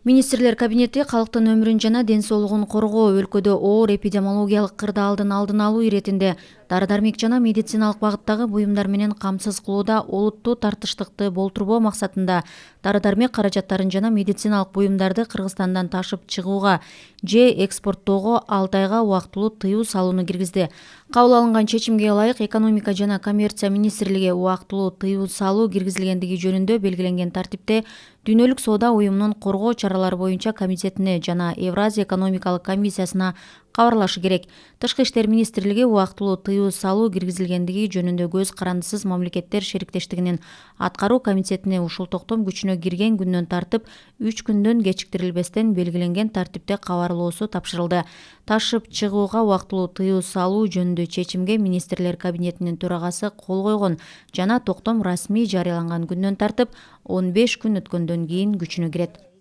Министрлер кабинети калктын өмүрүн жана ден соолугун коргоо, өлкөдө оор эпидемиологиялык кырдаалдын алдын алуу иретинде дары-дармек жана медициналык багыттагы буюмдар менен камсыз кылууда олуттуу тартыштыкты болтурбоо максатында дары-дармек каражаттарын жана медициналык буюмдарды Кыргызстандан ташып чыгууга же экспорттоого 6 айга убактылуу тыюу салууну киргизди. Кабыл алынган чечимге ылайык экономика жана коммерция министрлиги убактылуу тыюу салуу киргизилгендиги жөнүндө белгиленген тартипте Дүйнөлүк соода уюмунун коргоо чаралары боюнча комитетине жана Евразия экономикалык комиссиясына кабарлашы керек. Тышкы иштер министрлиги убактылуу тыюу салуу киргизилгендиги жөнүндө көз карандысыз мамлекеттер шериктештигинин аткаруу комитетине ушул токтом күчүнө кирген күндөн тартып 3 күндөн кечиктирилбестен белгиленген тартипте кабарлоосу тапшырылды. Ташып чыгууга убактылуу тыюу салуу жөнүндө чечимге министрлер кабинетинин төрагасы кол койгон жана токтом расмий жарыяланган күндөн тартып 15 күн өткөндөн кийин күчүнө кирет.